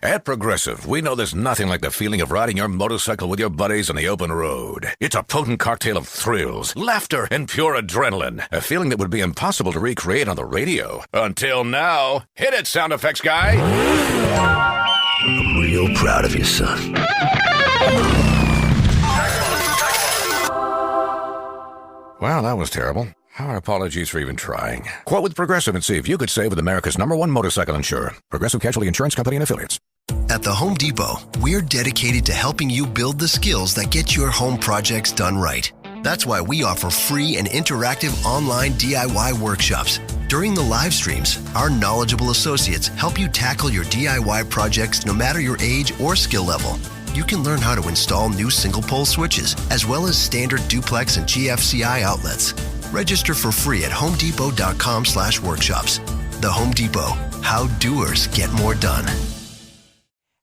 At Progressive, we know there's nothing like the feeling of riding your motorcycle with your buddies on the open road. It's a potent cocktail of thrills, laughter, and pure adrenaline. A feeling that would be impossible to recreate on the radio. Until now. Hit it, sound effects guy. I'm real proud of you, son. Wow, that was terrible. Our apologies for even trying. Quote with Progressive and see if you could save with America's #1 motorcycle insurer. Progressive Casualty Insurance Company and Affiliates. At the Home Depot, we're dedicated to helping you build the skills that get your home projects done right. That's why we offer free and interactive online DIY workshops. During the live streams, our knowledgeable associates help you tackle your DIY projects no matter your age or skill level. You can learn how to install new single-pole switches, as well as standard duplex and GFCI outlets. Register for free at homedepot.com/workshops. The Home Depot, how doers get more done.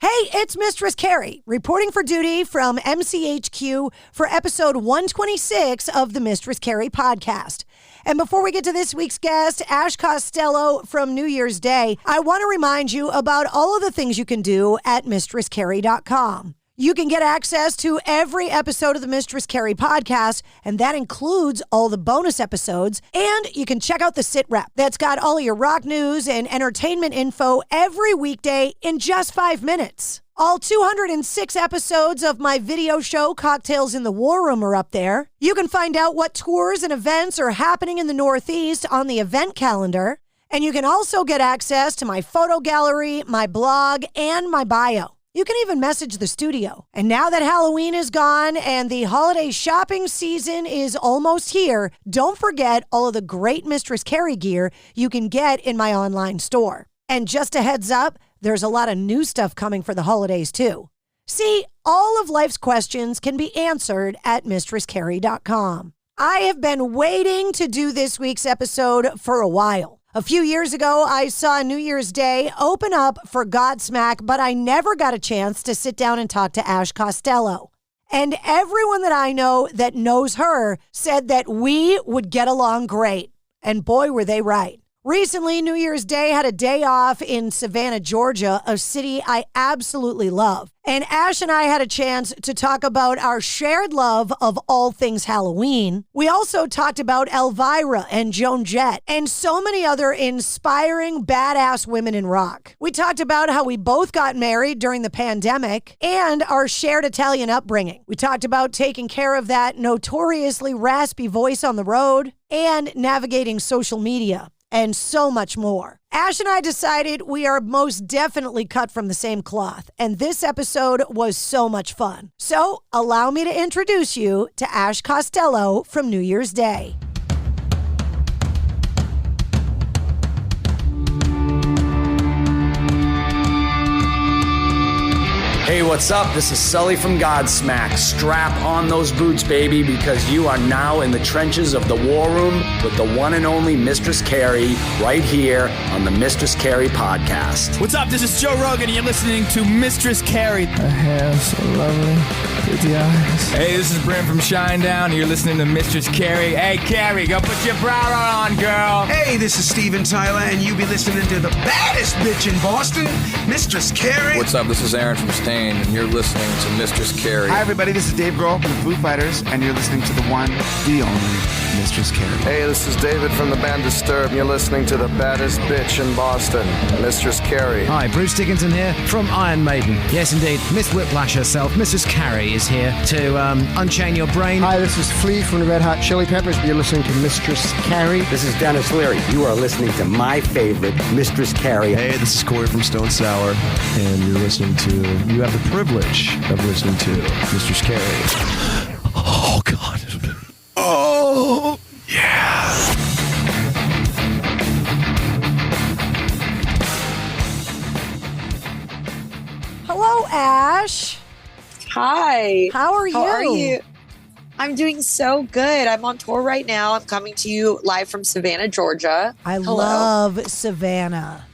Hey, it's Mistress Carrie, reporting for duty from MCHQ for episode 126 of the Mistress Carrie podcast. And before we get to this week's guest, Ash Costello from New Year's Day, I want to remind you about all of the things you can do at mistresscarrie.com. You can get access to every episode of the Mistress Carrie podcast, and that includes all the bonus episodes. And you can check out the Sit Rep. That's got all of your rock news and entertainment info every weekday in just 5 minutes. All 206 episodes of my video show, Cocktails in the War Room, are up there. You can find out what tours and events are happening in the Northeast on the event calendar. And you can also get access to my photo gallery, my blog, and my bio. You can even message the studio. And now that Halloween is gone and the holiday shopping season is almost here, don't forget all of the great Mistress Carrie gear you can get in my online store. And just a heads up, there's a lot of new stuff coming for the holidays too. See, all of life's questions can be answered at mistresscarrie.com. I have been waiting to do this week's episode for a while. A few years ago, I saw New Year's Day open up for Godsmack, but I never got a chance to sit down and talk to Ash Costello. And everyone that I know that knows her said that we would get along great. And boy, were they right. Recently, New Year's Day had a day off in Savannah, Georgia, a city I absolutely love. And Ash and I had a chance to talk about our shared love of all things Halloween. We also talked about Elvira and Joan Jett and so many other inspiring, badass women in rock. We talked about how we both got married during the pandemic and our shared Italian upbringing. We talked about taking care of that notoriously raspy voice on the road and navigating social media, and so much more. Ash and I decided we are most definitely cut from the same cloth, and this episode was so much fun. So allow me to introduce you to Ash Costello from New Year's Day. Hey, what's up? This is Sully from Godsmack. Strap on those boots, baby, because you are now in the trenches of the war room with the one and only Mistress Carrie right here on the Mistress Carrie podcast. What's up? This is Joe Rogan, and you're listening to Mistress Carrie. Her hair so lovely, pretty eyes. Hey, this is Brent from Shinedown, and you're listening to Mistress Carrie. Hey, Carrie, go put your bra on, girl. Hey, this is Steven Tyler, and you be listening to the baddest bitch in Boston, Mistress Carrie. What's up? This is Aaron from Stain, and you're listening to Mistress Carrie. Hi, everybody. This is Dave Grohl from the Foo Fighters, and you're listening to the one, the only Mistress Carrie. Hey, this is David from the band Disturbed, and you're listening to the baddest bitch in Boston, Mistress Carrie. Hi, Bruce Dickinson here from Iron Maiden. Yes, indeed, Miss Whiplash herself, Mistress Carrie, is here to unchain your brain. Hi, this is Flea from the Red Hot Chili Peppers. You're listening to Mistress Carrie. This is Dennis Leary. You are listening to my favorite, Mistress Carrie. Hey, this is Corey from Stone Sour, and you're listening to, you have the privilege of listening to Mistress Carrie. Oh, God. Oh, yeah. Hello, Ash. Hi. How are you? How are you? I'm doing so good. I'm on tour right now. I'm coming to you live from Savannah, Georgia. Hello. Love Savannah.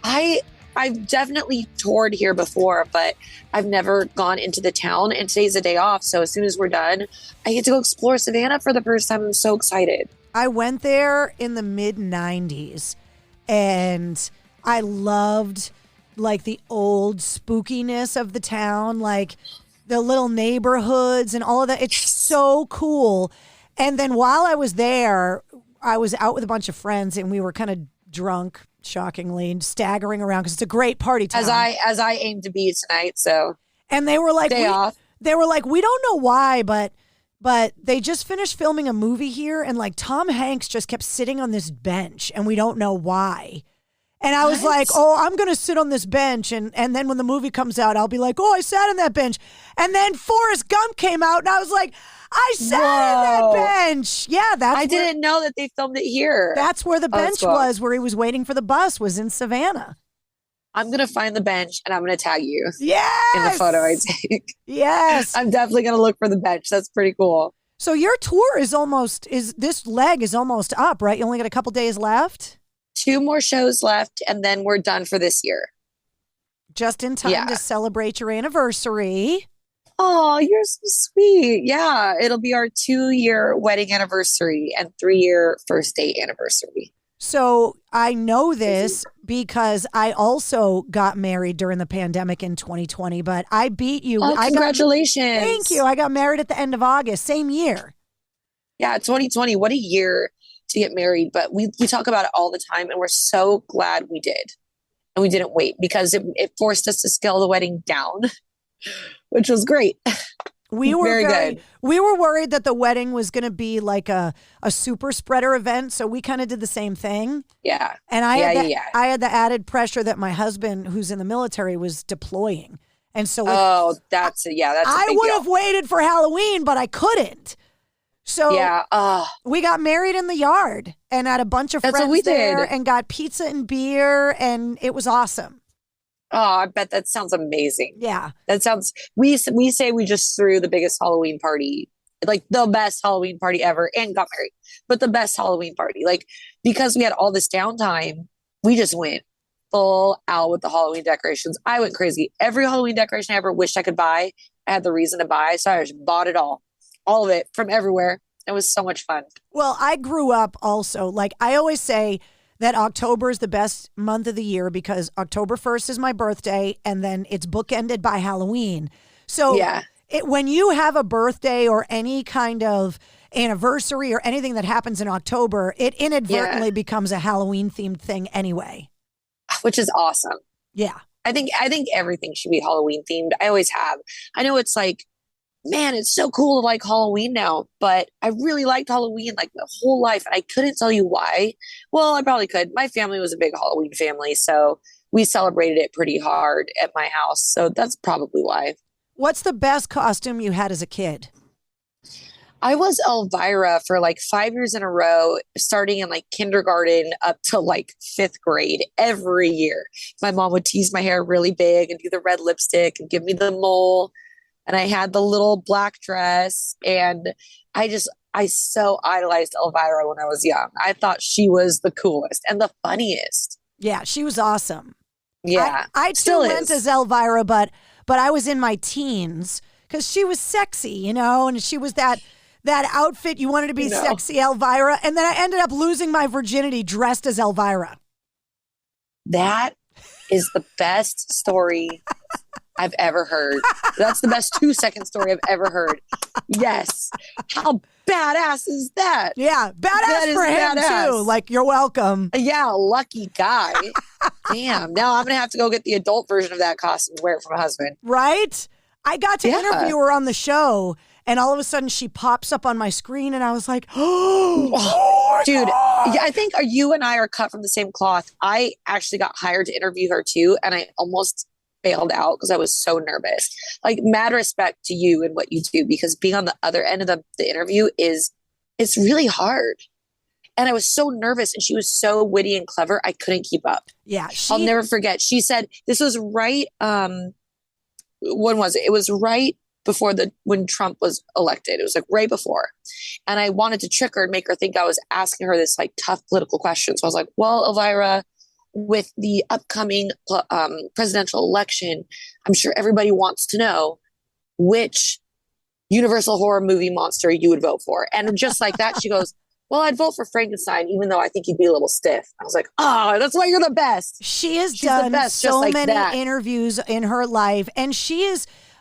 I've definitely toured here before, but I've never gone into the town, and today's a day off. So as soon as we're done, I get to go explore Savannah for the first time. I'm so excited. I went there in the mid-90s, and I loved like the old spookiness of the town, like the little neighborhoods and all of that. It's so cool. And then while I was there, I was out with a bunch of friends and we were kind of drunk, shockingly, and staggering around because it's a great party town. As I aim to be tonight. So, and they were like, they were like, we don't know why, but they just finished filming a movie here, and like Tom Hanks just kept sitting on this bench, and we don't know why. And I was like, oh, I'm going to sit on this bench. And then when the movie comes out, I'll be like, oh, I sat on that bench. And then Forrest Gump came out, and I was like, I sat on that bench. Yeah, I didn't know that they filmed it here. That's where the bench was, where he was waiting for the bus, was in Savannah. I'm going to find the bench, and I'm going to tag you. Yes! In the photo I take. Yes. I'm definitely going to look for the bench. That's pretty cool. So your tour this leg is almost up, right? You only got a couple days left? 2 more shows left, and then we're done for this year. Just in time to celebrate your anniversary. Oh, you're so sweet. Yeah, it'll be our 2-year wedding anniversary and 3-year first date anniversary. So I know this because I also got married during the pandemic in 2020, but I beat you. Oh, congratulations. Thank you. I got married at the end of August, same year. Yeah, 2020. What a year to get married. But we talk about it all the time, and we're so glad we did. And we didn't wait because it forced us to scale the wedding down, which was great. We were very good. We were worried that the wedding was going to be like a super spreader event, so we kind of did the same thing. Yeah. And I had the added pressure that my husband, who's in the military, was deploying. And so that's a I would have waited for Halloween, but I couldn't. So we got married in the yard and had a bunch of friends there and got pizza and beer, and it was awesome. Oh, I bet that sounds amazing. Yeah. That sounds, we say we just threw the biggest Halloween party, like the best Halloween party ever, and got married, but the best Halloween party. Like, because we had all this downtime, we just went full out with the Halloween decorations. I went crazy. Every Halloween decoration I ever wished I could buy, I had the reason to buy. So I just bought it all of it from everywhere. It was so much fun. Well, I grew up also, like I always say, that October is the best month of the year because October 1st is my birthday, and then it's bookended by Halloween. So when you have a birthday or any kind of anniversary or anything that happens in October, it inadvertently becomes a Halloween themed thing anyway. Which is awesome. Yeah. I think everything should be Halloween themed. I always have. I know it's like, man, it's so cool to like Halloween now, but I really liked Halloween like my whole life. And I couldn't tell you why. Well, I probably could. My family was a big Halloween family, so we celebrated it pretty hard at my house. So that's probably why. What's the best costume you had as a kid? I was Elvira for like 5 years in a row, starting in like kindergarten up to like 5th grade every year. My mom would tease my hair really big and do the red lipstick and give me the mole. And I had the little black dress, and I so idolized Elvira when I was young. I thought she was the coolest and the funniest. Yeah, she was awesome. Yeah, I still went as Elvira, but I was in my teens because she was sexy, you know, and she was that outfit you wanted to be sexy Elvira. And then I ended up losing my virginity dressed as Elvira. That is the best story I've ever heard. That's the best 2-second story I've ever heard. Yes. How badass is that? Yeah. Badass for him too. Like, you're welcome. Yeah. Lucky guy. Damn. Now I'm going to have to go get the adult version of that costume and wear it for my husband. Right? I got to interview her on the show, and all of a sudden she pops up on my screen, and I was like, oh dude, God. Yeah, I think you and I are cut from the same cloth. I actually got hired to interview her too, and I almost bailed out because I was so nervous. Like, mad respect to you and what you do, because being on the other end of the interview it's really hard. And I was so nervous, and she was so witty and clever. I couldn't keep up. Yeah. I'll never forget. She said, this was right. When was it? It was right before when Trump was elected. It was like right before. And I wanted to trick her and make her think I was asking her this like tough political question. So I was like, well, Elvira, with the upcoming presidential election, I'm sure everybody wants to know which Universal horror movie monster you would vote for. And just like that, she goes, well, I'd vote for Frankenstein, even though I think he'd be a little stiff. I was like, oh, that's why you're the best. She has She's done the best, so just like many that. interviews in her life. And she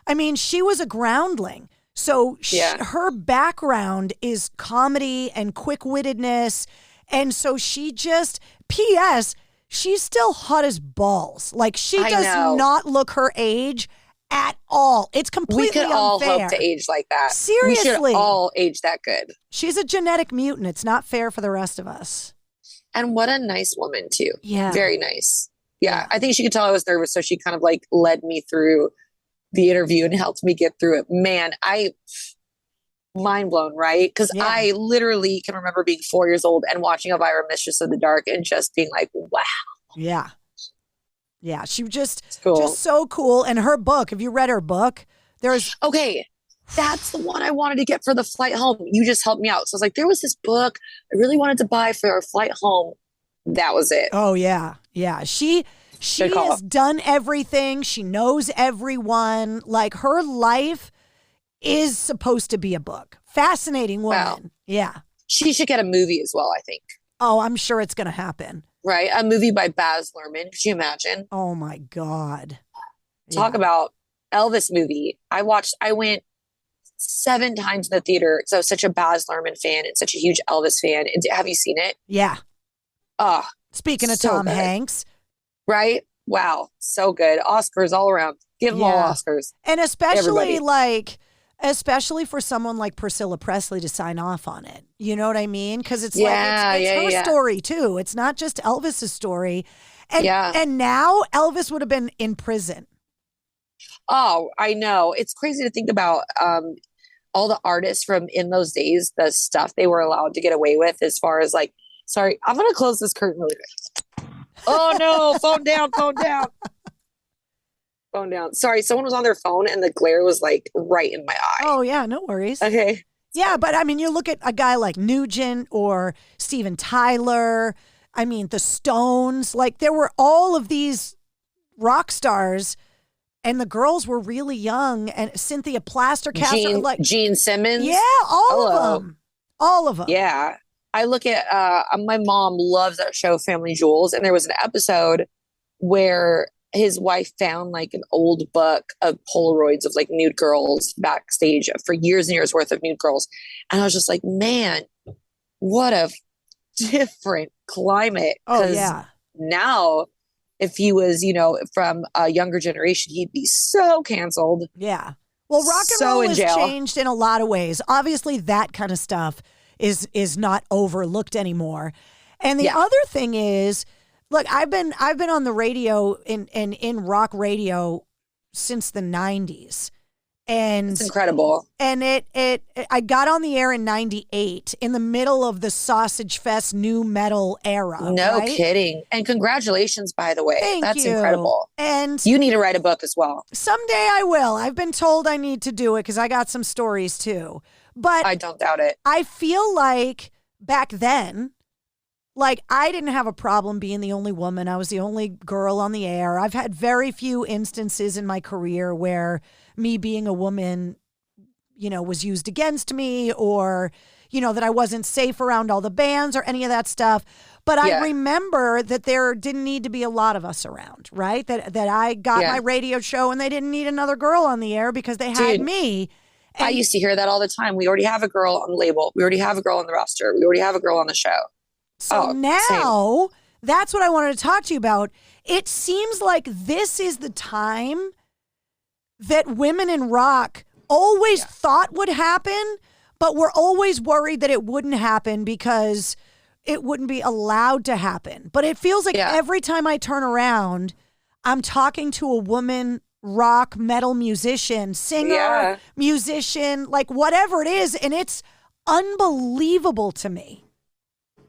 was a groundling. So her background is comedy and quick-wittedness. And so she just, P.S., she's still hot as balls. Like, she does not look her age at all. It's completely unfair. We could all hope to age like that. Seriously. We should all age that good. She's a genetic mutant. It's not fair for the rest of us. And what a nice woman, too. Yeah. Very nice. Yeah. I think she could tell I was nervous, so she kind of like led me through the interview and helped me get through it. Man, mind blown, right? Because I literally can remember being 4 years old and watching Elvira, Mistress of the Dark, and just being like, wow. Yeah. Yeah, she was just so cool. And her book, have you read her book? Okay, that's the one I wanted to get for the flight home. You just helped me out. So I was like, there was this book I really wanted to buy for our flight home. That was it. Oh, yeah. Yeah. She has done everything. She knows everyone. Like, her life is supposed to be a book. Fascinating woman. Wow. Yeah. She should get a movie as well, I think. Oh, I'm sure it's going to happen. Right? A movie by Baz Luhrmann. Could you imagine? Oh, my God. Talk about Elvis movie. I went 7 times in the theater. So I was such a Baz Luhrmann fan and such a huge Elvis fan. Have you seen it? Yeah. Speaking of Tom good. Hanks. Right? Wow. So good. Oscars all around. Give them all Oscars. And especially for someone like Priscilla Presley to sign off on it. You know what I mean? Because it's it's her story too. It's not just Elvis's story. And now Elvis would have been in prison. Oh, I know. It's crazy to think about all the artists from in those days, the stuff they were allowed to get away with as far as like, sorry, I'm going to close this curtain really quick. Oh no, phone down. Phone down. Sorry, someone was on their phone and the glare was like right in my eye. Oh yeah, no worries. Okay. Yeah, but I mean, you look at a guy like Nugent or Steven Tyler. I mean, the Stones. Like, there were all of these rock stars, and the girls were really young. And Cynthia Plaster-Caster, like Gene Simmons. Yeah, all of them. Yeah, I look at my mom loves that show Family Jewels, and there was an episode where his wife found like an old book of Polaroids of like nude girls backstage for years and years worth of nude girls. And I was just like, man, what a different climate. Oh yeah. Now if he was, from a younger generation, he'd be so canceled. Yeah. Well, rock and roll has changed in a lot of ways. Obviously that kind of stuff is not overlooked anymore. And the other thing is, look, I've been on the radio in rock radio since the 90s. And it's incredible. And I got on the air in 98 in the middle of the Sausage Fest new metal era. No right? kidding. And congratulations, by the way. That's you. Incredible. And you need to write a book as well. Someday I will. I've been told I need to do it because I got some stories too. But I don't doubt it. I feel like back then, like, I didn't have a problem being the only woman. I was the only girl on the air. I've had very few instances in my career where me being a woman, was used against me or, that I wasn't safe around all the bands or any of that stuff. But I remember that there didn't need to be a lot of us around, right? That I got my radio show and they didn't need another girl on the air because they had me. And I used to hear that all the time. We already have a girl on the label. We already have a girl on the roster. We already have a girl on the show. So now that's what I wanted to talk to you about. It seems like this is the time that women in rock always thought would happen, but we're always worried that it wouldn't happen because it wouldn't be allowed to happen. But it feels like every time I turn around, I'm talking to a woman rock metal musician, singer, musician, like whatever it is. And it's unbelievable to me.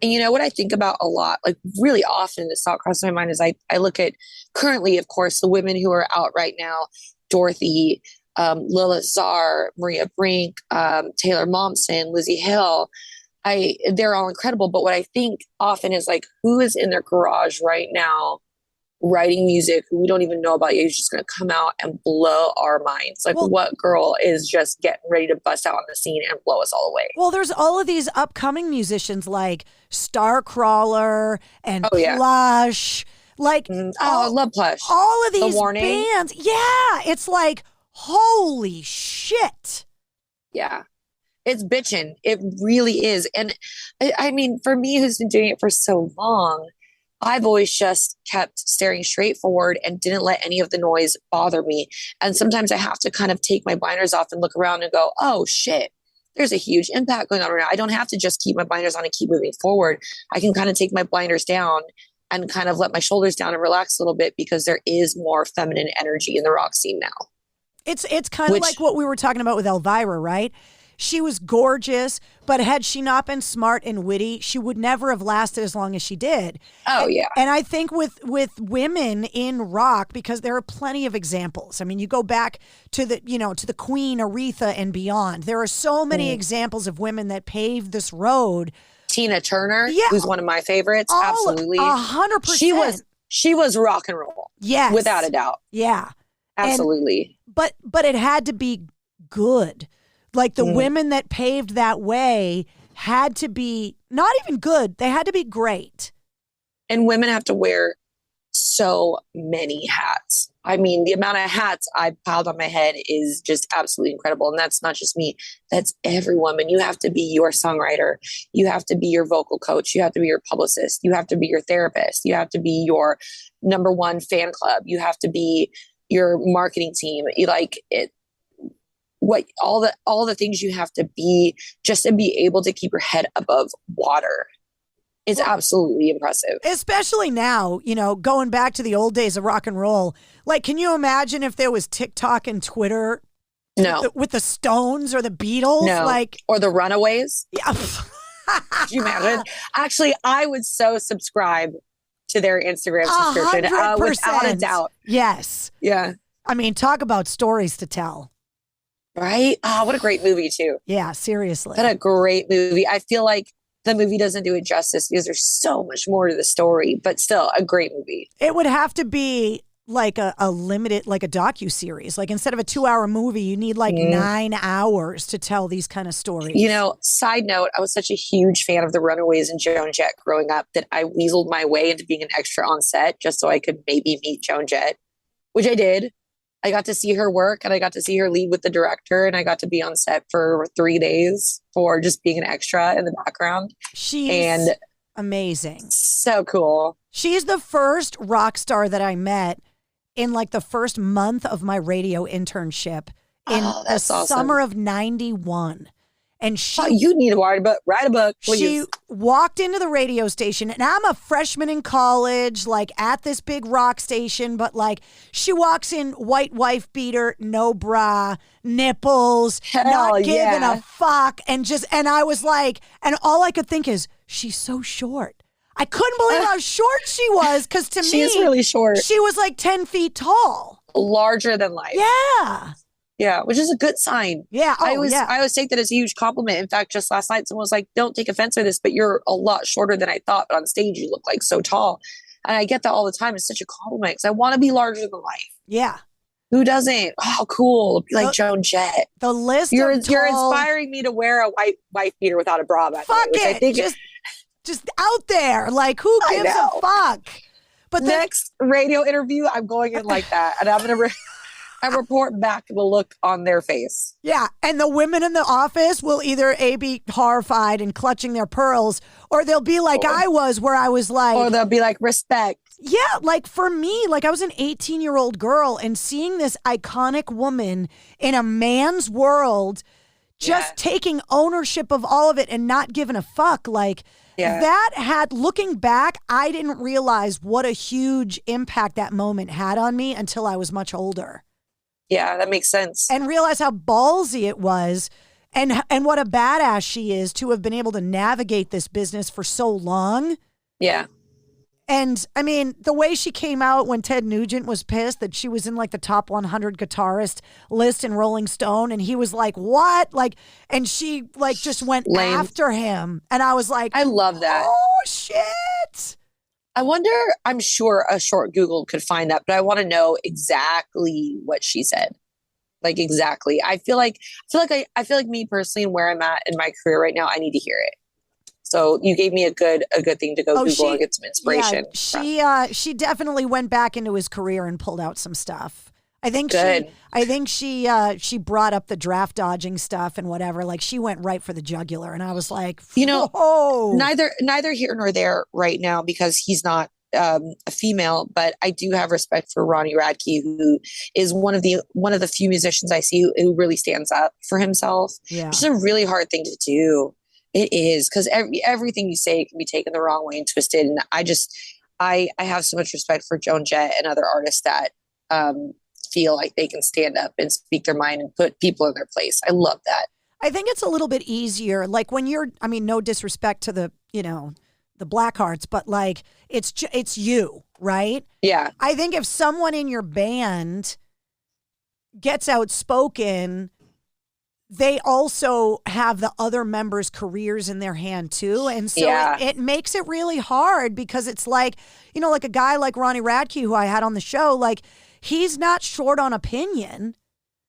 And you know what I think about a lot, like really often this thought crosses my mind is I look at currently, of course, the women who are out right now, Dorothy, Lilith Czar, Maria Brink, Taylor Momsen, Lizzie Hill. They're all incredible. But what I think often is like, who is in their garage right now writing music who we don't even know about yet, who's just going to come out and blow our minds. Like, what girl is just getting ready to bust out on the scene and blow us all away? Well, there's all of these upcoming musicians like Starcrawler and Plush. Like, I love Plush. All of these Warning. bands. Yeah. It's like, holy shit. Yeah. It's bitchin'. It really is. And I mean, for me, who's been doing it for so long, I've always just kept staring straight forward and didn't let any of the noise bother me. And sometimes I have to kind of take my blinders off and look around and go, oh shit, there's a huge impact going on right now. I don't have to just keep my blinders on and keep moving forward. I can kind of take my blinders down and kind of let my shoulders down and relax a little bit, because there is more feminine energy in the rock scene now. It's kind of like what we were talking about with Elvira, right? She was gorgeous, but had she not been smart and witty, she would never have lasted as long as she did. Yeah. And I think with women in rock, because there are plenty of examples. I mean, you go back to the Queen, Aretha, and beyond. There are so many examples of women that paved this road. Tina Turner, who's one of my favorites. Absolutely. 100%. She was rock and roll. Yes. Without a doubt. Yeah. Absolutely. But it had to be good. Like the women that paved that way had to be not even good. They had to be great. And women have to wear so many hats. I mean, the amount of hats I piled on my head is just absolutely incredible. And that's not just me. That's every woman. You have to be your songwriter. You have to be your vocal coach. You have to be your publicist. You have to be your therapist. You have to be your number one fan club. You have to be your marketing team. All the things you have to be just to be able to keep your head above water is absolutely impressive. Especially now, going back to the old days of rock and roll. Like, can you imagine if there was TikTok and Twitter? No. With the Stones or the Beatles? No. Or the Runaways? Yeah. Could you imagine? Actually, I would so subscribe to their Instagram subscription 100%. without a doubt. Yes. Yeah. I mean, talk about stories to tell. Right? Oh, what a great movie, too. Yeah, seriously. What a great movie. I feel like the movie doesn't do it justice because there's so much more to the story, but still a great movie. It would have to be like a limited, like a docuseries. Like instead of a 2-hour movie, you need like 9 hours to tell these kind of stories. Side note, I was such a huge fan of the Runaways and Joan Jett growing up that I weaseled my way into being an extra on set just so I could maybe meet Joan Jett, which I did. I got to see her work and I got to see her lead with the director, and I got to be on set for 3 days for just being an extra in the background. She's amazing. So cool. She's the first rock star that I met in like the first month of my radio internship in the summer of 91. And you need to write a book, please. She walked into the radio station, and I'm a freshman in college, like at this big rock station, but like she walks in, white wife beater, no bra, nipples, not giving a fuck, and I was like, and all I could think is, she's so short. I couldn't believe how short she was, because to me, she's really short. She was like 10 feet tall. Larger than life. Yeah. Yeah, which is a good sign. Yeah. I always take that as a huge compliment. In fact, just last night, someone was like, don't take offense to this, but you're a lot shorter than I thought. But on stage, you look like so tall. And I get that all the time. It's such a compliment because I want to be larger than life. Yeah. Who doesn't? Oh, cool. Be like Joan Jett. The list You're of You're inspiring me to wear a white wife beater without a bra. Fuck it. I think just out there. Like, who gives a fuck? But next radio interview, I'm going in like that. And I'm going to... I report back the look on their face. Yeah. And the women in the office will either be horrified and clutching their pearls, or they'll be like I was, where I was like... Or they'll be like, respect. Yeah. Like for me, like I was an 18-year-old girl, and seeing this iconic woman in a man's world just taking ownership of all of it and not giving a fuck. Like that had, looking back, I didn't realize what a huge impact that moment had on me until I was much older. Yeah, that makes sense. And realize how ballsy it was, and what a badass she is to have been able to navigate this business for so long. Yeah. And I mean, the way she came out when Ted Nugent was pissed that she was in like the top 100 guitarist list in Rolling Stone, and he was like, what? Like, and she like just went after him. And I was like, I love that. Oh, shit. I wonder, I'm sure a short Google could find that, but I want to know exactly what she said. Like exactly. I feel like me personally and where I'm at in my career right now, I need to hear it. So you gave me a good thing to go Google and get some inspiration. Yeah, she definitely went back into his career and pulled out some stuff. I think she brought up the draft dodging stuff and whatever. Like she went right for the jugular, and I was like, neither here nor there right now because he's not a female. But I do have respect for Ronnie Radke, who is one of the few musicians I see who really stands up for himself. Yeah, it's a really hard thing to do. It is because everything you say can be taken the wrong way and twisted. And I have so much respect for Joan Jett and other artists that feel like they can stand up and speak their mind and put people in their place. I love that. I think it's a little bit easier. Like when you're, I mean, no disrespect to the Blackhearts, but like it's you, right? Yeah. I think if someone in your band gets outspoken, they also have the other members' careers in their hand too. And so it makes it really hard because it's like, like a guy like Ronnie Radke, who I had on the show, like he's not short on opinion.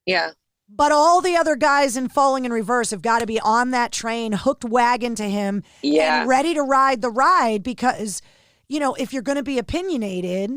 Yeah. But all the other guys in Falling in Reverse have got to be on that train, hooked wagon to him and ready to ride the ride because, if you're going to be opinionated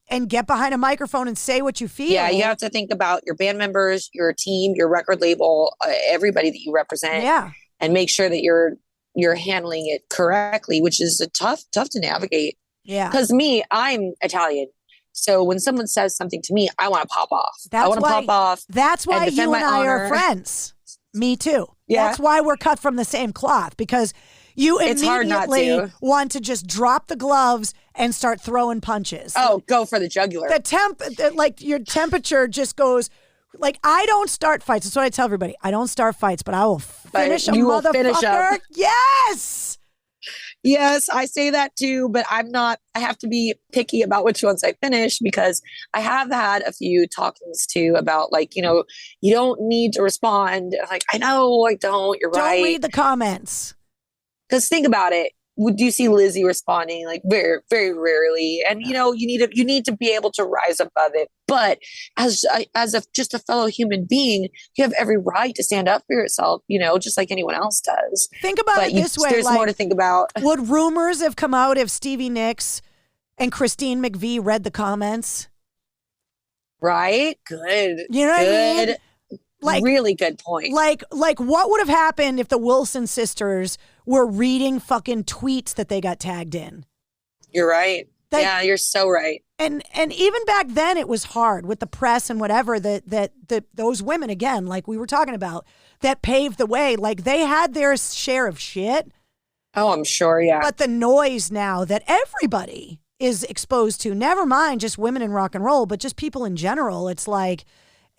and get behind a microphone and say what you feel. Yeah, you have to think about your band members, your team, your record label, everybody that you represent. Yeah. And make sure that you're handling it correctly, which is tough to navigate. Yeah. Because I'm Italian. So when someone says something to me, I want to pop off. Pop off. That's why you and I are friends. Me too. Yeah. That's why we're cut from the same cloth because you immediately want to just drop the gloves and start throwing punches. Oh, go for the jugular. Your temperature just goes. Like I don't start fights. That's what I tell everybody. I don't start fights, but I will finish a motherfucker. Finish up. Yes. Yes, I say that too, but I have to be picky about which ones I finish because I have had a few talkings too about like, you don't need to respond. Like, I know I don't, you're right. Don't read the comments. Because think about it. Would you see Lizzie responding like very, very rarely? And you need to be able to rise above it. But as just a fellow human being, you have every right to stand up for yourself, just like anyone else does. Think about it this way. There's more to think about. Would rumors have come out if Stevie Nicks and Christine McVie read the comments? Right? Good. You know what I mean? Like, really good point. Like what would have happened if the Wilson sisters were reading fucking tweets that they got tagged in? You're right. Yeah, you're so right. And even back then it was hard with the press and whatever that those women, again, like we were talking about, that paved the way. Like they had their share of shit. Oh, I'm sure, yeah. But the noise now that everybody is exposed to, never mind just women in rock and roll, but just people in general, it's like,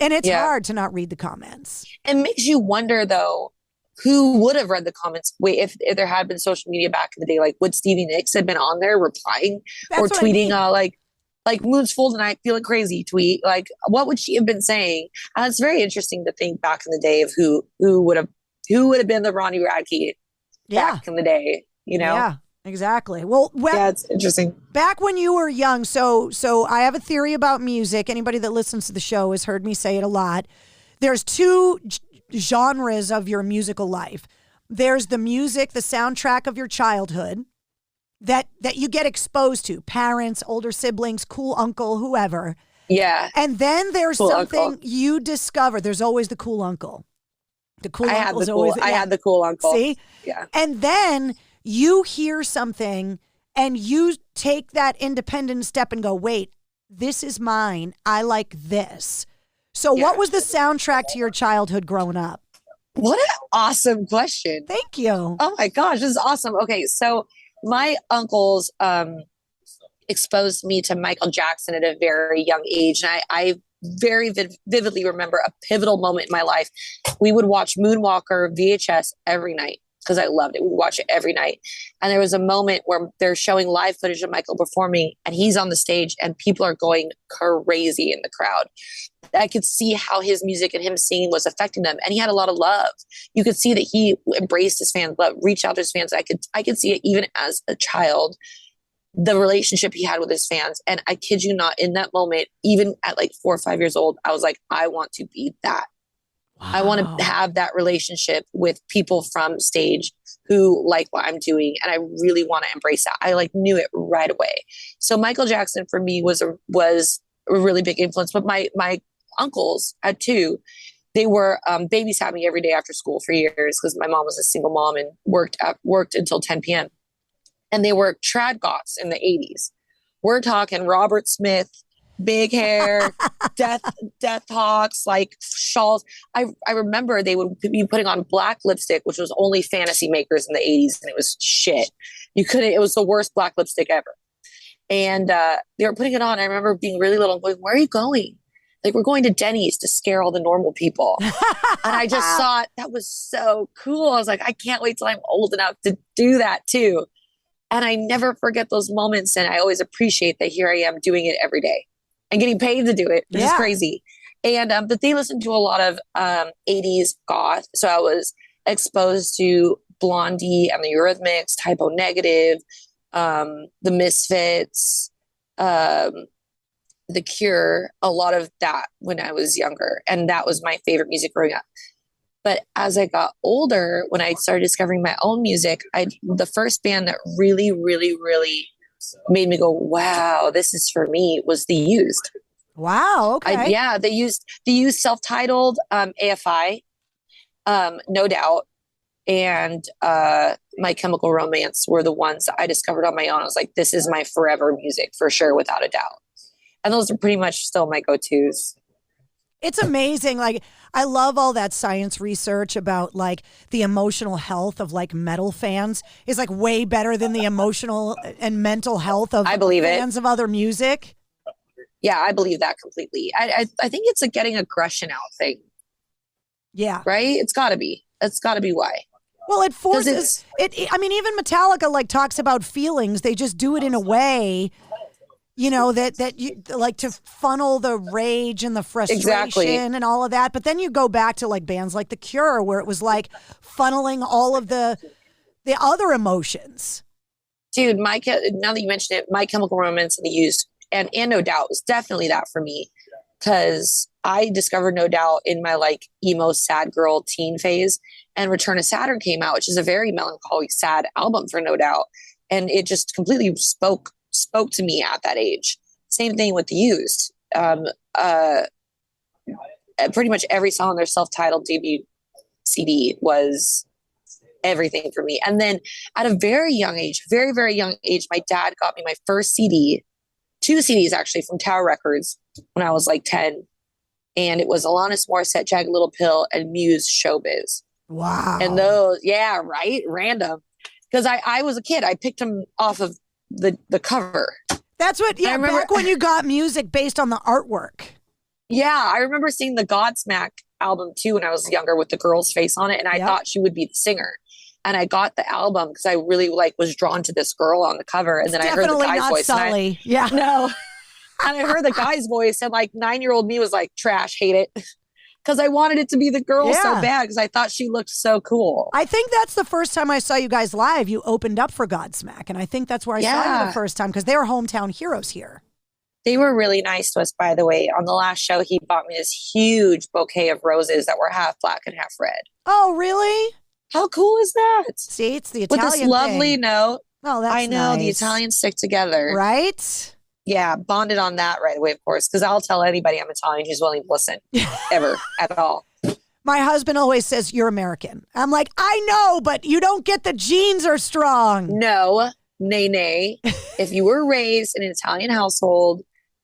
and it's hard to not read the comments. It makes you wonder, though, who would have read the comments? Wait, if there had been social media back in the day, like would Stevie Nicks have been on there replying or tweeting, like Moon's full tonight, feeling crazy tweet? Like, what would she have been saying? And it's very interesting to think back in the day of who would have been the Ronnie Radke back in the day, Yeah. Exactly. Well, it's interesting. Back when you were young, so I have a theory about music. Anybody that listens to the show has heard me say it a lot. There's two genres of your musical life. There's the music, the soundtrack of your childhood that you get exposed to, parents, older siblings, cool uncle, whoever. Yeah. And then there's cool something uncle. You discover. There's always the cool uncle. The cool uncle is always I had the cool uncle. See? Yeah. And then you hear something and you take that independent step and go, wait, this is mine. I like this. So what was the soundtrack to your childhood growing up? What an awesome question. Thank you. Oh my gosh, this is awesome. Okay, so my uncles exposed me to Michael Jackson at a very young age. And I very vividly remember a pivotal moment in my life. We would watch Moonwalker VHS every night because I loved it. We would watch it every night. And there was a moment where they're showing live footage of Michael performing and he's on the stage and people are going crazy in the crowd. I could see how his music and him singing was affecting them. And he had a lot of love. You could see that he embraced his fans, but reached out to his fans. I could see it even as a child. the relationship he had with his fans. And I kid you not, in that moment, even at like 4 or 5 years old, I was like, I want to be that. Wow. I want to have that relationship with people from stage who like what I'm doing. And I really want to embrace that. I like knew it right away. So Michael Jackson for me was a really big influence, but my uncles had two. They were babysat me every day after school for years because my mom was a single mom and worked until 10 p.m. And they were trad goths in the 80s. We're talking Robert Smith, big hair, death hawks, like shawls. I remember they would be putting on black lipstick, which was only fantasy makers in the 80s, and it was shit. It was the worst black lipstick ever. And they were putting it on. I remember being really little and going, where are you going? Like, we're going to Denny's to scare all the normal people. And I just thought that was so cool. I was like, I can't wait till I'm old enough to do that too. And I never forget those moments. And I always appreciate that here I am doing it every day and getting paid to do it, which is crazy. And, but they listened to a lot of 80s goth. So I was exposed to Blondie and the Eurythmics, Typo Negative, the Misfits, The Cure, a lot of that when I was younger. And that was my favorite music growing up. But as I got older, when I started discovering my own music, the first band that really, really, really made me go, wow, this is for me, was The Used. Wow. Okay. The Used self-titled, AFI, No Doubt, and My Chemical Romance were the ones that I discovered on my own. I was like, this is my forever music for sure, without a doubt. And those are pretty much still my go-tos. It's amazing. Like, I love all that science research about like the emotional health of like metal fans is like way better than the emotional and mental health of fans of other music. Yeah, I believe that completely. I think it's a getting aggression out thing. Yeah. Right? It's got to be. It's got to be why. Well, it forces it. I mean, even Metallica like talks about feelings. They just do it in a way, you know, that you like to funnel the rage and the frustration and all of that. But then you go back to like bands like The Cure, where it was like funneling all of the other emotions. Dude, now that you mentioned it, My Chemical Romance and The Used and No Doubt was definitely that for me, because I discovered No Doubt in my like emo sad girl teen phase, and Return of Saturn came out, which is a very melancholy, sad album for No Doubt, and it just completely spoke to me at that age. Same thing with The Used. Pretty much every song on their self-titled debut CD was everything for me. And then at a very young age, very, very young age, my dad got me my first CD, 2 CDs actually, from Tower Records when I was like 10. And it was Alanis Morissette, Jagged Little Pill, and Muse Showbiz. Wow. And those, yeah, right? Random. Because I was a kid. I picked them off of the cover. That's what, yeah, back when you got music based on the artwork. Yeah, I remember seeing the Godsmack album too when I was younger with the girl's face on it, and I thought she would be the singer. And I got the album because I really like was drawn to this girl on the cover, and then I heard the guy's voice. Sully. No. And I heard the guy's voice, and like 9-year-old me was like, trash, hate it. Because I wanted it to be the girl so bad because I thought she looked so cool. I think that's the first time I saw you guys live. You opened up for Godsmack, and I think that's where I saw you the first time because they were hometown heroes here. They were really nice to us, by the way. On the last show, he bought me this huge bouquet of roses that were half black and half red. Oh, really? How cool is that? See, it's the Italian with this lovely thing. note. Oh, that's I know, nice. the Italians stick together. Right? Yeah, bonded on that right away, of course, because I'll tell anybody I'm Italian who's willing to listen, ever, at all. My husband always says, you're American. I'm like, I know, but you don't get the genes are strong. No, nay. If you were raised in an Italian household,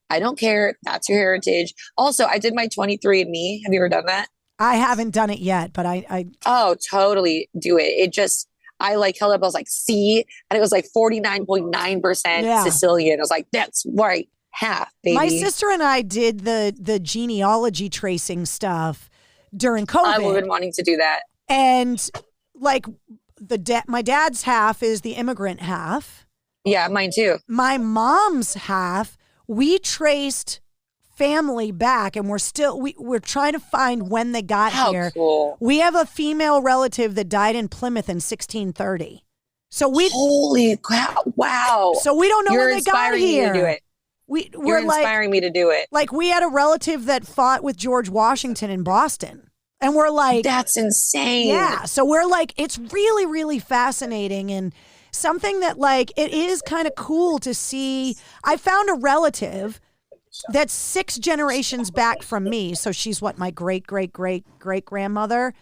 I don't care. That's your heritage. Also, I did my 23andMe. Have you ever done that? I haven't done it yet, but I Oh, totally do it. It just, I like held up, I was like, see, and it was like 49.9% Sicilian. I was like, that's right, half, baby. My sister and I did the genealogy tracing stuff during COVID. I've been wanting to do that. And like my dad's half is the immigrant half. Yeah, mine too. My mom's half, we traced family back, and we're trying to find when they got here. Cool. We have a female relative that died in Plymouth in 1630. So holy crap! Wow. So we don't know You're when they got inspiring me here. to do it. You're inspiring me to do it. Like we had a relative that fought with George Washington in Boston. And we're like, that's insane. Yeah. So we're like, it's really, really fascinating and something that like, it is kind of cool to see. I found a relative that's 6 generations back from me. So she's what, my great, great, great, great grandmother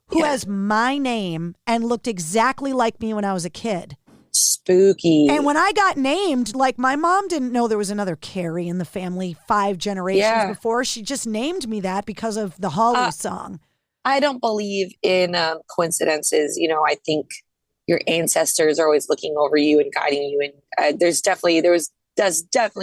who has my name and looked exactly like me when I was a kid. Spooky. And when I got named, like my mom didn't know there was another Carrie in the family 5 generations before. She just named me that because of the Holly song. I don't believe in coincidences. You know, I think your ancestors are always looking over you and guiding you. And there's definitely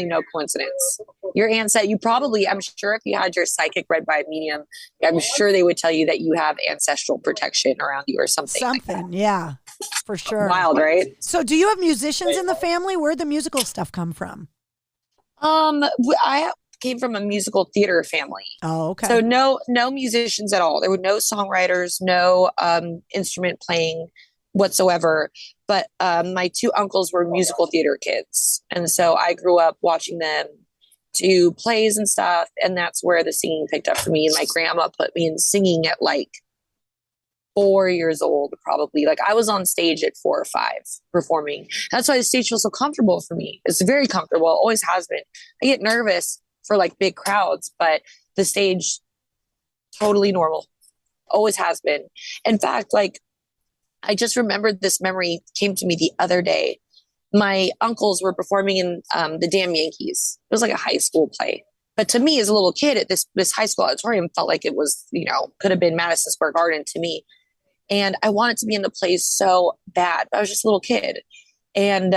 no coincidence. Your ancestor, I'm sure if you had your psychic read by a medium, I'm sure they would tell you that you have ancestral protection around you or something. Something, yeah, for sure. Wild, right? So do you have musicians in the family? Where'd the musical stuff come from? I came from a musical theater family. Oh, okay. So no musicians at all. There were no songwriters, no instrument playing whatsoever. But my 2 uncles were musical theater kids. And so I grew up watching them do plays and stuff. And that's where the singing picked up for me. And my grandma put me in singing at like 4 years old, probably. Like I was on stage at 4 or 5 performing. That's why the stage feels so comfortable for me. It's very comfortable. It always has been. I get nervous for like big crowds, but the stage, totally normal. Always has been. In fact, like I just remembered this memory came to me the other day. My uncles were performing in the Damn Yankees. It was like a high school play. But to me as a little kid at this high school auditorium felt like it was, could have been Madison Square Garden to me. And I wanted to be in the play so bad. But I was just a little kid. And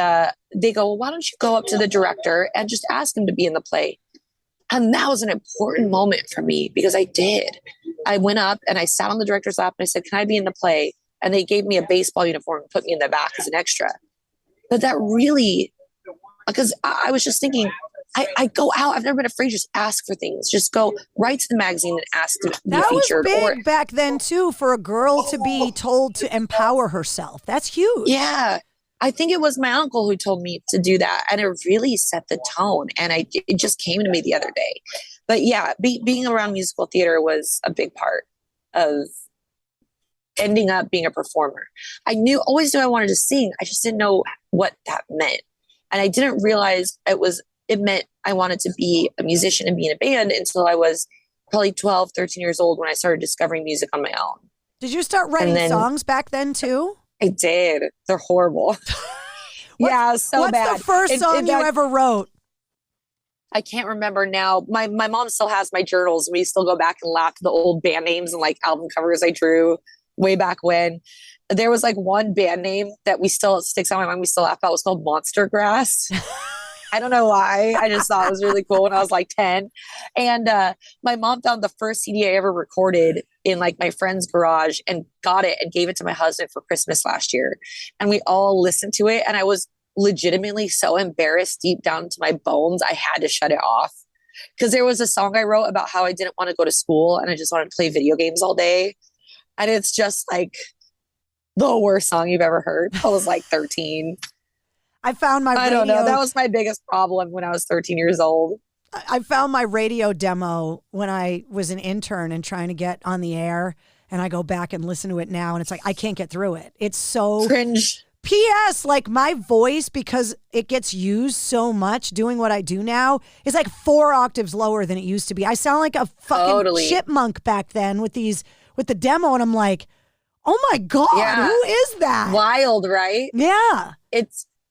they go, well, why don't you go up to the director and just ask him to be in the play? And that was an important moment for me because I did. I went up and I sat on the director's lap and I said, can I be in the play? And they gave me a baseball uniform and put me in the back as an extra. But that really, because I was just thinking, I go out. I've never been afraid to just ask for things. Just go right to the magazine and ask to be featured. That was big back then, too, for a girl to be told to empower herself. That's huge. Yeah. I think it was my uncle who told me to do that. And it really set the tone. And it just came to me the other day. But yeah, being around musical theater was a big part of ending up being a performer. I always knew I wanted to sing. I just didn't know what that meant. And I didn't realize it meant I wanted to be a musician and be in a band until I was probably 12, 13 years old when I started discovering music on my own. Did you start writing songs back then too? I did. They're horrible. Yeah, so bad. What's the first song you ever wrote? I can't remember now. My mom still has my journals. We still go back and laugh at the old band names and like album covers I drew way back when. There was like one band name that sticks out in my mind. We still laugh about. It was called Monster Grass. I don't know why. I just thought it was really cool when I was like 10. And my mom found the first CD I ever recorded in like my friend's garage and got it and gave it to my husband for Christmas last year. And we all listened to it. And I was legitimately so embarrassed deep down to my bones. I had to shut it off because there was a song I wrote about how I didn't want to go to school and I just wanted to play video games all day. And it's just like the worst song you've ever heard. I was like 13. I found my radio. I don't know. That was my biggest problem when I was 13 years old. I found my radio demo when I was an intern and trying to get on the air. And I go back and listen to it now. And it's like, I can't get through it. It's so cringe. P.S. Like my voice, because it gets used so much doing what I do now, is like 4 octaves lower than it used to be. I sound like a fucking chipmunk back then with the demo. And I'm like, oh my God, who is that? Wild, right? Yeah.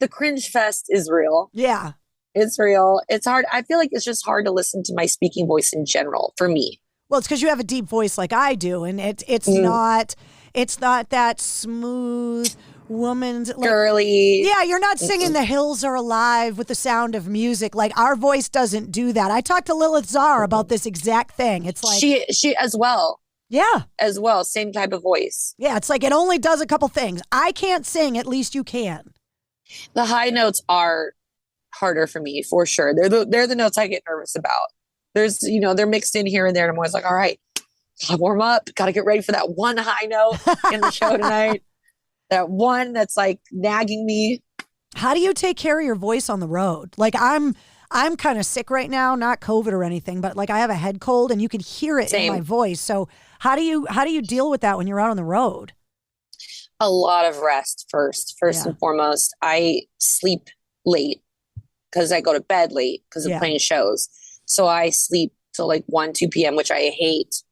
The cringe fest is real. Yeah. It's real. It's hard. I feel like it's just hard to listen to my speaking voice in general for me. Well, it's because you have a deep voice like I do. And it's not that smooth woman's girly. Yeah, you're not singing The Hills Are Alive with the sound of music. Like our voice doesn't do that. I talked to Lilith Czar about this exact thing. It's like she as well. Yeah. As well. Same type of voice. Yeah. It's like it only does a couple things. I can't sing. At least you can. The high notes are harder for me for sure. They're the notes I get nervous about. There's, they're mixed in here and there. And I'm always like, all right, gotta warm up. Gotta get ready for that one high note in the show tonight. that one that's like nagging me. How do you take care of your voice on the road? Like I'm kind of sick right now, not COVID or anything, but like I have a head cold and you can hear it in my voice. So how do you deal with that when you're out on the road? A lot of rest first and foremost. I sleep late because I go to bed late because of playing shows. So I sleep till like 1, 2 p.m., which I hate.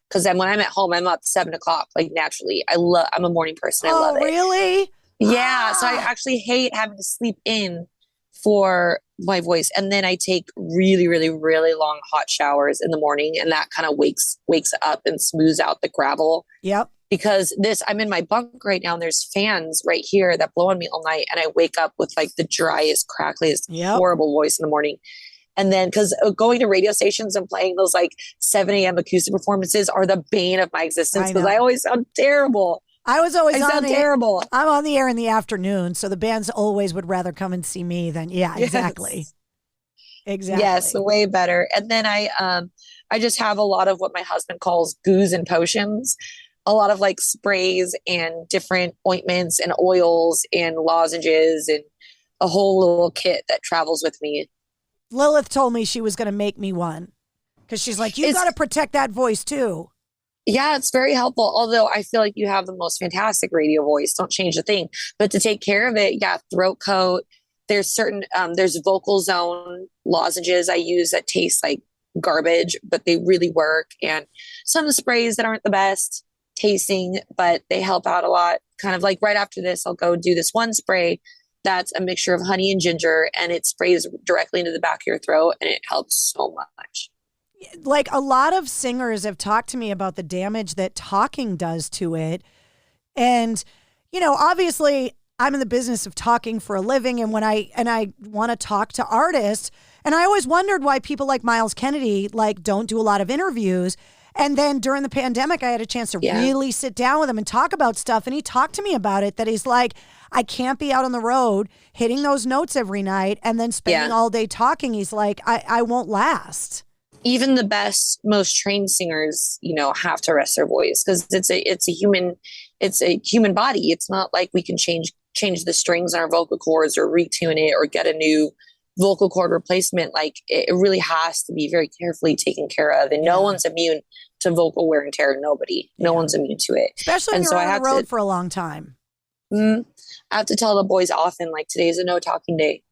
Because then when I'm at home, I'm up 7 o'clock, like naturally. I'm a morning person. I love it. Oh, really? Yeah. So I actually hate having to sleep in for my voice. And then I take really, really, really long hot showers in the morning. And that kind of wakes up and smooths out the gravel. Yep. Because I'm in my bunk right now and there's fans right here that blow on me all night. And I wake up with like the driest, crackliest, horrible voice in the morning. And then because going to radio stations and playing those like 7 a.m. acoustic performances are the bane of my existence because I always sound terrible. I was always terrible. I'm on the air in the afternoon, so the bands always would rather come and see me than exactly. Yes. Exactly. Yes, way better. And then I just have a lot of what my husband calls goos and potions. A lot of like sprays and different ointments and oils and lozenges and a whole little kit that travels with me. Lilith told me she was going to make me one because she's like, you got to protect that voice too. Yeah, it's very helpful. Although I feel like you have the most fantastic radio voice. Don't change a thing. But to take care of it, throat coat. There's certain, there's vocal zone lozenges I use that taste like garbage, but they really work. And some sprays that aren't the best tasting, but they help out a lot. Kind of like right after this, I'll go do this one spray that's a mixture of honey and ginger, and it sprays directly into the back of your throat, and it helps so much. Like a lot of singers have talked to me about the damage that talking does to it. And, obviously I'm in the business of talking for a living. And when I want to talk to artists, and I always wondered why people like Miles Kennedy, don't do a lot of interviews. And then during the pandemic, I had a chance to really sit down with him and talk about stuff. And he talked to me about it, that he's like, I can't be out on the road hitting those notes every night and then spending all day talking. He's like, I won't last. Even the best, most trained singers, have to rest their voice because it's a human body. It's not like we can change the strings on our vocal cords or retune it or get a new vocal cord replacement. Like it really has to be very carefully taken care of. And no one's immune to vocal wear and tear. Nobody. No one's immune to it. Especially when you're on the road for a long time. I have to tell the boys often, like, today's a no talking day.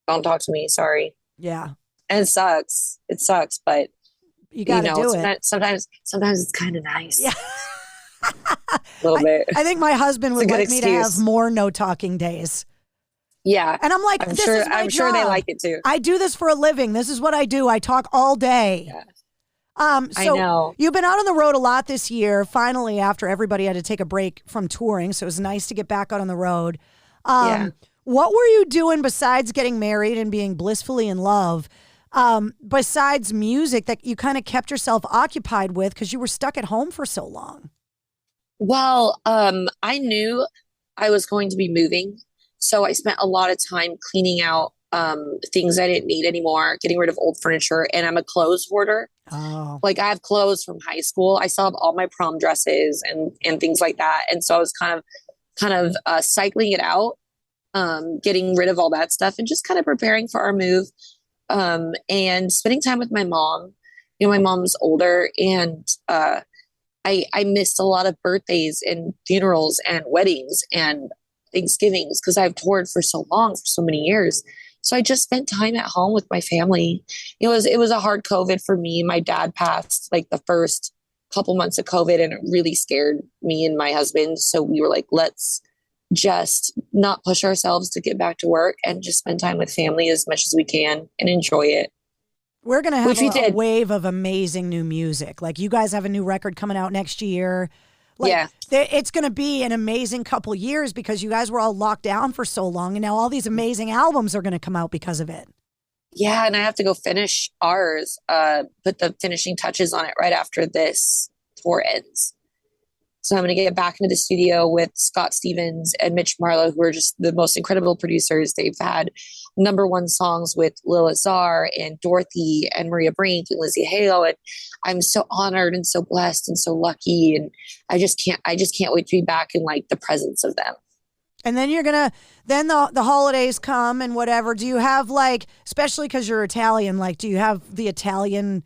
Don't talk to me. Sorry. Yeah. And it sucks. But you got to do it. Sometimes it's kind of nice. Yeah. A little bit. I think my husband would like me to have more no talking days. Yeah. And I'm like, I'm sure they like it too. I do this for a living. This is what I do. I talk all day. Yeah. So I know. You've been out on the road a lot this year, finally, after everybody had to take a break from touring. So it was nice to get back out on the road. What were you doing besides getting married and being blissfully in love? Besides music that you kind of kept yourself occupied with because you were stuck at home for so long? Well, I knew I was going to be moving. So I spent a lot of time cleaning out things I didn't need anymore, getting rid of old furniture. And I'm a clothes hoarder. Oh. Like I have clothes from high school. I still have all my prom dresses and things like that. And so I was kind of cycling it out, getting rid of all that stuff and just kind of preparing for our move. And spending time with my mom. My mom's older and I missed a lot of birthdays and funerals and weddings and Thanksgivings because I've toured for so long, for so many years. So I just spent time at home with my family. It was a hard COVID for me. My dad passed like the first couple months of COVID and it really scared me and my husband. So we were like, let's just not push ourselves to get back to work and just spend time with family as much as we can and enjoy it. We're going to have a wave of amazing new music. Like you guys have a new record coming out next year. It's going to be an amazing couple years because you guys were all locked down for so long. And now all these amazing albums are going to come out because of it. Yeah. And I have to go finish ours, put the finishing touches on it right after this tour ends. So I'm going to get back into the studio with Scott Stevens and Mitch Marlowe, who are just the most incredible producers. They've had #1 songs with Lil Azar and Dorothy and Maria Brink and Lizzie Hale. And I'm so honored and so blessed and so lucky. And I just can't wait to be back in like the presence of them. And then then the holidays come and whatever. Do you have like, especially because you're Italian, like, do you have the Italian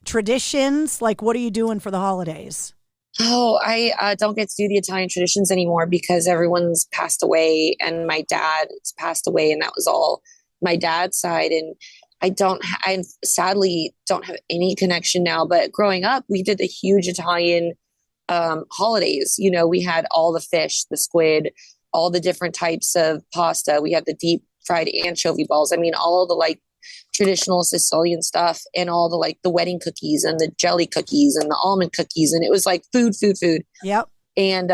traditions? Like, what are you doing for the holidays? Oh, I don't get to do the Italian traditions anymore because everyone's passed away and my dad has passed away, and that was all my dad's side. And I sadly don't have any connection now, but growing up, we did the huge Italian holidays. You know, we had all the fish, the squid, all the different types of pasta. We had the deep fried anchovy balls. I mean, all of the like traditional Sicilian stuff, and all the like the wedding cookies and the jelly cookies and the almond cookies. And it was like food. Yep. And,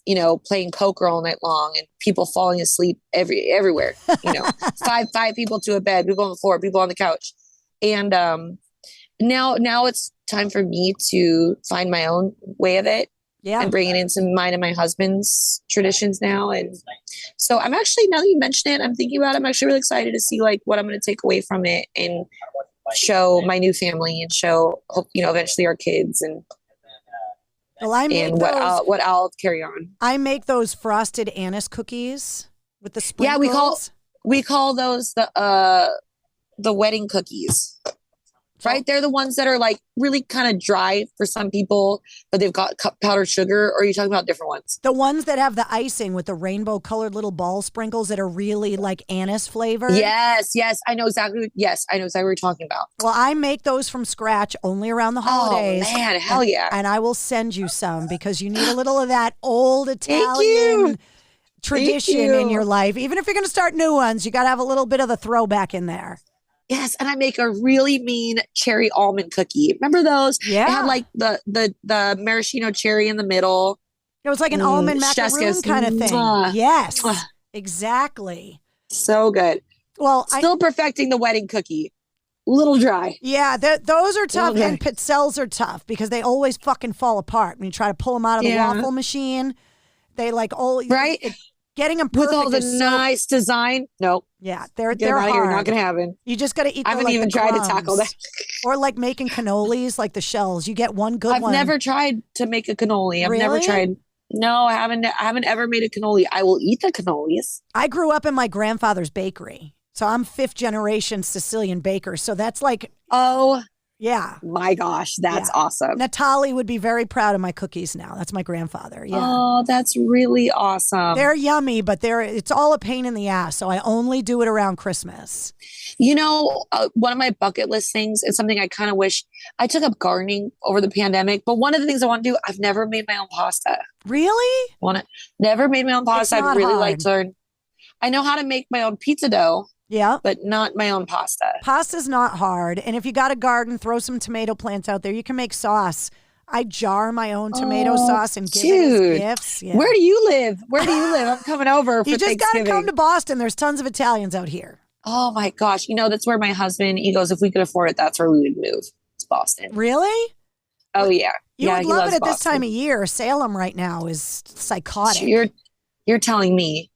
you know, playing poker all night long and people falling asleep everywhere, you know, five people to a bed, people on the floor, people on the couch. And, now it's time for me to find my own way of it. Yeah. And bringing in some mine and my husband's traditions now. And so I'm actually, now that you mention it, I'm thinking about it, I'm actually really excited to see like what I'm going to take away from it and show my new family and show, you know, eventually our kids and what I'll carry on. I make those frosted anise cookies with the sprinkles. Yeah, we call those the wedding cookies. Right? They're the ones that are like really kind of dry for some people, but they've got powdered sugar. Or are you talking about different ones? The ones that have the icing with the rainbow colored little ball sprinkles that are really like anise flavored. Yes. I know exactly what you're talking about. Well, I make those from scratch only around the holidays. Oh man, hell yeah. And I will send you some because you need a little of that old Italian tradition in your life. Even if you're going to start new ones, you got to have a little bit of the throwback in there. Yes, and I make a really mean cherry almond cookie. Remember those? Yeah. It had like the maraschino cherry in the middle. It was like an almond macaroon kind of thing. Yes, exactly. So good. Well, still perfecting the wedding cookie. Little dry. Yeah, those are tough, and pizzelles are tough because they always fucking fall apart when you try to pull them out of the waffle machine. They like right. Getting them perfect with all the nice design. Nope. Yeah, they're hard. Here. Not gonna happen. You just got to eat. I haven't even tried to tackle that. Or like making cannolis, like the shells. You get one good one. I've never tried to make a cannoli. I've never tried. No, I haven't ever made a cannoli. I will eat the cannolis. I grew up in my grandfather's bakery, so I'm 5th generation Sicilian baker. So that's like, yeah. My gosh, that's awesome. Natali would be very proud of my cookies now. That's my grandfather. Yeah. Oh, that's really awesome. They're yummy, but it's all a pain in the ass. So I only do it around Christmas. You know, one of my bucket list things is something I kind of wish I took up gardening over the pandemic. But one of the things I want to do, I've never made my own pasta. Really? Never made my own pasta. I'd really like to learn. I know how to make my own pizza dough. Yeah. But not my own pasta. Pasta's not hard. And if you got a garden, throw some tomato plants out there. You can make sauce. I jar my own tomato sauce and give it as gifts. Yeah. Where do you live? I'm coming over for You just got to Thanksgiving. come to Boston. There's tons of Italians out here. Oh my gosh. You know, that's where my husband, he goes, if we could afford it, that's where we would move. It's Boston. Really? Oh yeah. You would he love loves it at this Boston. time of year. Salem right now is psychotic. You're telling me.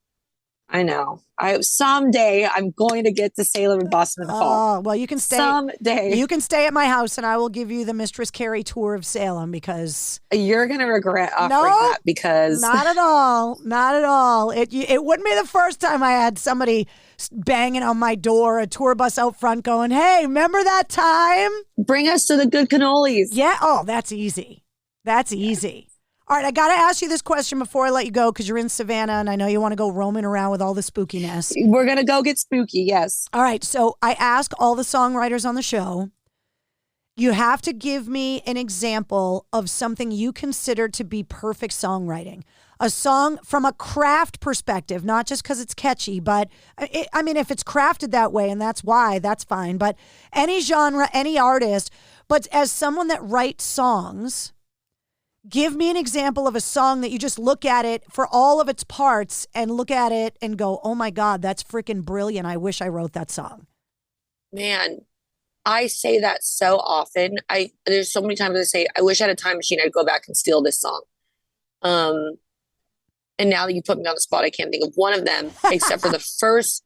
I know. Someday I'm going to get to Salem and Boston in the fall. Oh, well, you can stay. Someday. You can stay at my house and I will give you the Mistress Carrie tour of Salem because. You're going to regret offering that because. Not at all. Not at all. It wouldn't be the first time I had somebody banging on my door, a tour bus out front going, hey, remember that time? Bring us to the good cannolis. Yeah. Oh, that's easy. That's easy. All right, I got to ask you this question before I let you go because you're in Savannah and I know you want to go roaming around with all the spookiness. We're going to go get spooky, yes. All right, so I ask all the songwriters on the show, you have to give me an example of something you consider to be perfect songwriting. A song from a craft perspective, not just because it's catchy, but I mean, if it's crafted that way and that's why, that's fine. But any genre, any artist, but as someone that writes songs, give me an example of a song that you just look at it for all of its parts and look at it and go, oh my God, that's freaking brilliant. I wish I wrote that song. Man, I say that so often. There's so many times I say, I wish I had a time machine. I'd go back and steal this song. And now that you put me on the spot, I can't think of one of them except for the first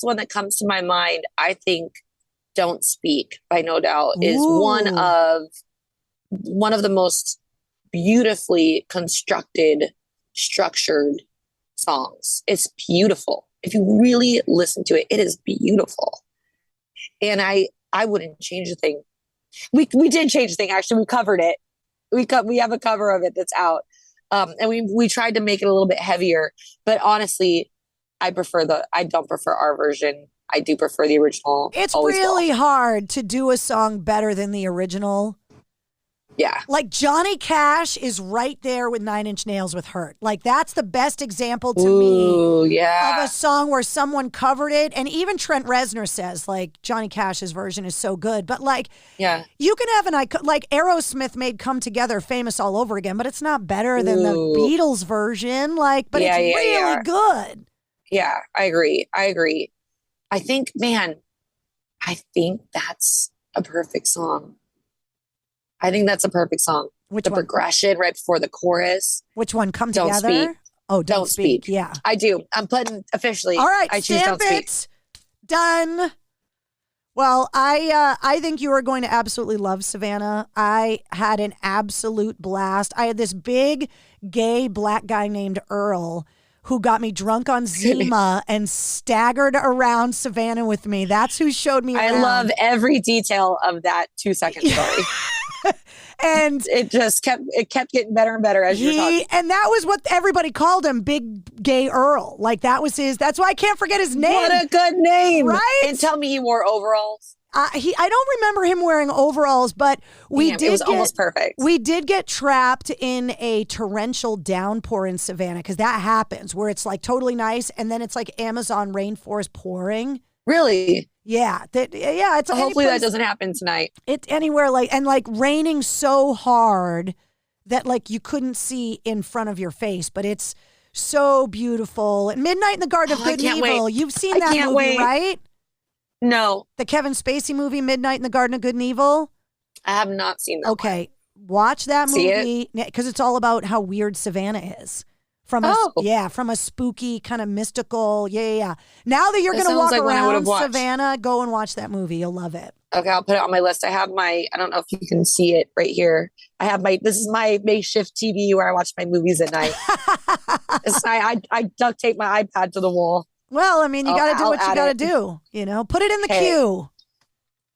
one that comes to my mind. I think Don't Speak by No Doubt is one of the most beautifully structured songs. It's beautiful. If you really listen to it, it is beautiful. And I wouldn't change a thing. We did change a thing. Actually, we covered it. We have a cover of it that's out. And we tried to make it a little bit heavier, but honestly, I don't prefer our version. I do prefer the original. It's really hard to do a song better than the original. Yeah. Like Johnny Cash is right there with 9 Inch Nails with Hurt. Like that's the best example to me of a song where someone covered it. And even Trent Reznor says like Johnny Cash's version is so good. But like, you can have like Aerosmith made Come Together famous all over again, but it's not better than the Beatles version. Like, but it's really good. Yeah, I agree. I think that's a perfect song. I think that's a perfect song. Which the one? Progression right before the chorus. Which one? Come Don't Together? Speak. Oh, Don't Speak. Yeah. I do. I'm putting officially. All right, I choose Don't Speak. Done. Well, I think you are going to absolutely love Savannah. I had an absolute blast. I had this big gay black guy named Earl who got me drunk on Zima and staggered around Savannah with me. That's who showed me around. I love every detail of that 2-second story. And it kept getting better and better as you were talking. And that was what everybody called him, Big Gay Earl. Like that's why I can't forget his name. What a good name. Right? And tell me he wore overalls. I don't remember him wearing overalls, but it was almost perfect. We did get trapped in a torrential downpour in Savannah because that happens where it's like totally nice and then it's like Amazon rainforest pouring. Really? Yeah. It's hopefully that doesn't happen tonight. It's anywhere like raining so hard that like you couldn't see in front of your face, but it's so beautiful. And Midnight in the Garden of Good and Evil. Wait. You've seen that movie, right? No. The Kevin Spacey movie, Midnight in the Garden of Good and Evil? I have not seen that. Okay. Watch that movie because it's all about how weird Savannah is. From a spooky kind of mystical. Yeah. Now that you're going to walk around Savannah, go and watch that movie. You'll love it. Okay, I'll put it on my list. I don't know if you can see it right here. This is my makeshift TV where I watch my movies at night. I duct tape my iPad to the wall. Well, I mean, you got to do what you got to do. You know, put it in the queue.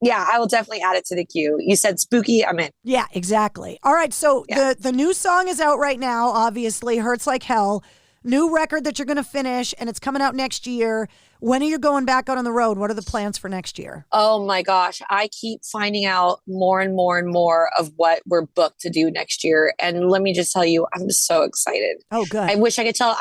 Yeah, I will definitely add it to the queue. You said spooky, I'm in. Yeah, exactly. All right, so the new song is out right now, obviously, Hurts Like Hell. New record that you're going to finish, and it's coming out next year. When are you going back out on the road? What are the plans for next year? Oh, my gosh. I keep finding out more and more and more of what we're booked to do next year. And let me just tell you, I'm just so excited. Oh, good. I wish I could tell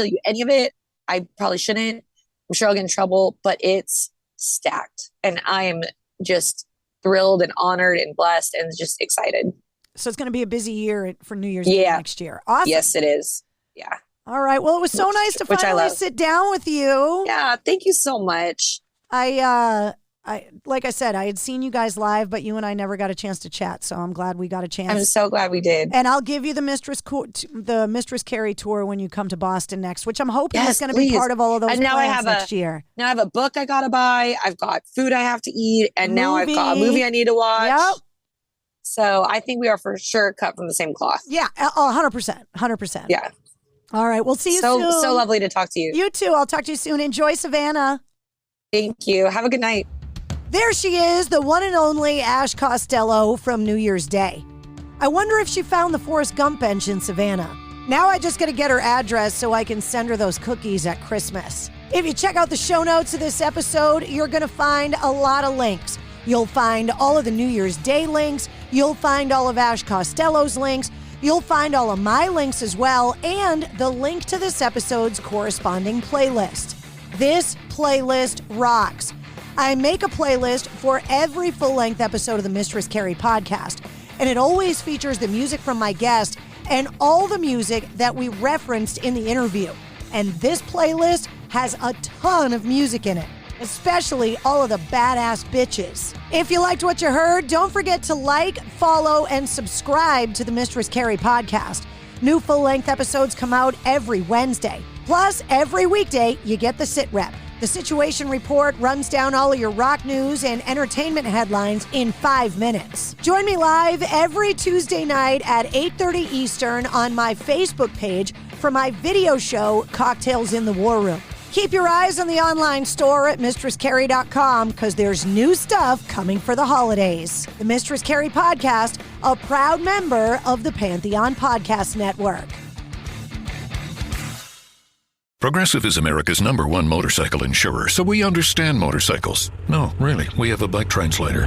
you any of it. I probably shouldn't. I'm sure I'll get in trouble, but it's stacked. And I am just thrilled and honored and blessed and just excited. So it's going to be a busy year for New Year's Eve next year. Awesome. Yes, it is. Yeah. All right. Well, it was so nice to finally sit down with you. Yeah. Thank you so much. Like I said, I had seen you guys live, but you and I never got a chance to chat. So I'm glad we got a chance. I'm so glad we did. And I'll give you the Mistress Carrie tour when you come to Boston next, which I'm hoping is going to be part of all of those plans next year. Now I have a book I got to buy. I've got food I have to eat. And now I've got a movie I need to watch. Yep. So I think we are for sure cut from the same cloth. Yeah. 100%. 100%. Yeah. All right. We'll see you soon. So lovely to talk to you. You too. I'll talk to you soon. Enjoy Savannah. Thank you. Have a good night. There she is, the one and only Ash Costello from New Year's Day. I wonder if she found the Forrest Gump bench in Savannah. Now I just got to get her address so I can send her those cookies at Christmas. If you check out the show notes of this episode, you're going to find a lot of links. You'll find all of the New Year's Day links. You'll find all of Ash Costello's links. You'll find all of my links as well, and the link to this episode's corresponding playlist. This playlist rocks. I make a playlist for every full-length episode of the Mistress Carrie podcast, and it always features the music from my guest and all the music that we referenced in the interview. And this playlist has a ton of music in it, especially all of the badass bitches. If you liked what you heard, don't forget to like, follow, and subscribe to the Mistress Carrie podcast. New full-length episodes come out every Wednesday. Plus, every weekday, you get the Sit Rep. The Situation Report runs down all of your rock news and entertainment headlines in 5 minutes. Join me live every Tuesday night at 8:30 Eastern on my Facebook page for my video show, Cocktails in the War Room. Keep your eyes on the online store at mistresscarrie.com because there's new stuff coming for the holidays. The Mistress Carrie Podcast, a proud member of the Pantheon Podcast Network. Progressive is America's #1 motorcycle insurer, so we understand motorcycles. No, really, we have a bike translator.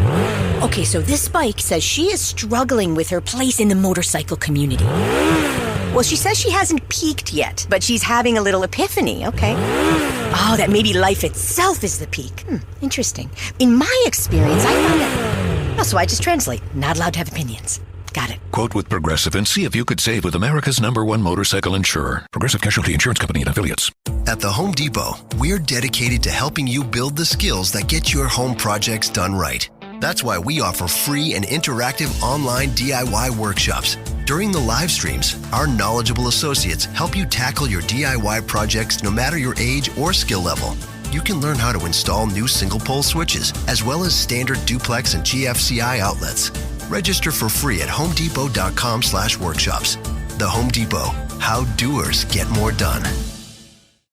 Okay, so this bike says she is struggling with her place in the motorcycle community. Well, she says she hasn't peaked yet, but she's having a little epiphany, okay? Oh, that maybe life itself is the peak. Interesting. In my experience, I found that... Oh, so I just translate. Not allowed to have opinions. Got it. Quote with Progressive and see if you could save with America's #1 motorcycle insurer. Progressive Casualty Insurance Company and Affiliates. At the Home Depot, we're dedicated to helping you build the skills that get your home projects done right. That's why we offer free and interactive online DIY workshops. During the live streams, our knowledgeable associates help you tackle your DIY projects no matter your age or skill level. You can learn how to install new single-pole switches, as well as standard duplex and GFCI outlets. Register for free at homedepot.com/workshops. The Home Depot, how doers get more done.